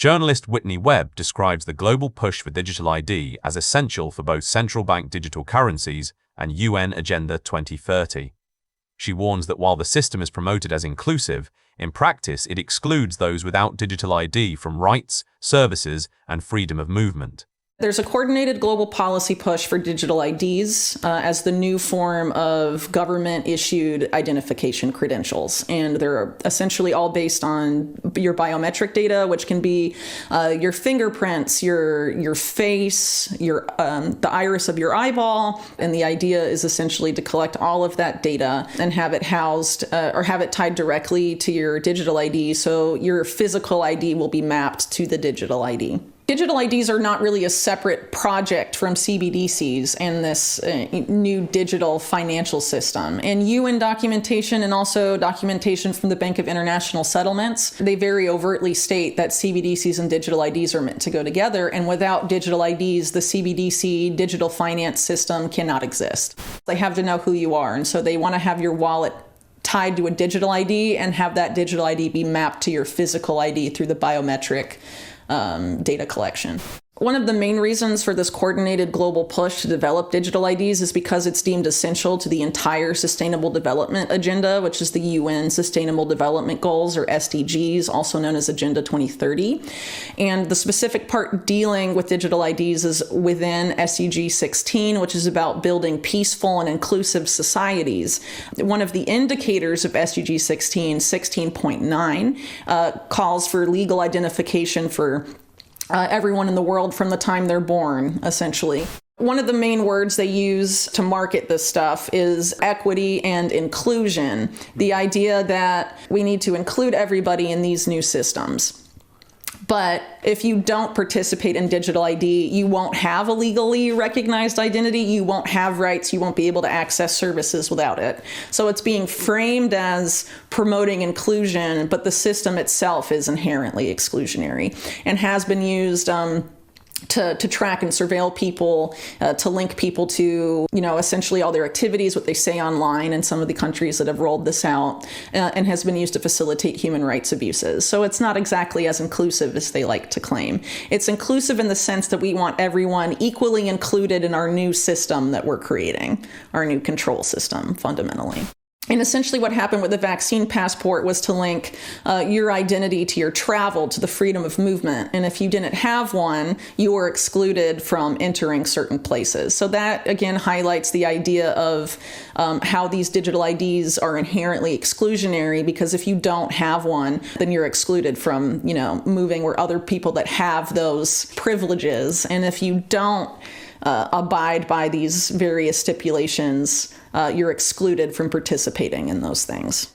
Journalist Whitney Webb describes the global push for digital ID as essential for both central bank digital currencies and UN Agenda 2030. She warns that while the system is promoted as inclusive, in practice it excludes those without digital ID from rights, services, and freedom of movement. There's a coordinated global policy push for digital IDs as the new form of government-issued identification credentials. And they're essentially all based on your biometric data, which can be your fingerprints, your face, the iris of your eyeball. And the idea is essentially to collect all of that data and have it housed or have it tied directly to your digital ID. So your physical ID will be mapped to the digital ID. Digital IDs are not really a separate project from CBDCs and this new digital financial system. And UN documentation and also documentation from the Bank of International Settlements, they very overtly state that CBDCs and digital IDs are meant to go together. And without digital IDs, the CBDC digital finance system cannot exist. They have to know who you are. And so they want to have your wallet tied to a digital ID and have that digital ID be mapped to your physical ID through the biometric data collection. One of the main reasons for this coordinated global push to develop digital IDs is because it's deemed essential to the entire Sustainable Development Agenda, which is the UN Sustainable Development Goals, or SDGs, also known as Agenda 2030. And the specific part dealing with digital IDs is within SDG 16, which is about building peaceful and inclusive societies. One of the indicators of SDG 16, 16.9, calls for legal identification for everyone in the world from the time they're born, essentially. One of the main words they use to market this stuff is equity and inclusion, the idea that we need to include everybody in these new systems. But if you don't participate in digital ID, you won't have a legally recognized identity, you won't have rights, you won't be able to access services without it. So it's being framed as promoting inclusion, but the system itself is inherently exclusionary and has been used to track and surveil people, to link people to, essentially all their activities, what they say online in some of the countries that have rolled this out, and has been used to facilitate human rights abuses. So it's not exactly as inclusive as they like to claim. It's inclusive in the sense that we want everyone equally included in our new system that we're creating, our new control system, fundamentally. And essentially what happened with the vaccine passport was to link your identity to your travel, to the freedom of movement. And if you didn't have one, you were excluded from entering certain places. So that, again, highlights the idea of how these digital IDs are inherently exclusionary, because if you don't have one, then you're excluded from, moving where other people that have those privileges. And if you don't abide by these various stipulations, you're excluded from participating in those things.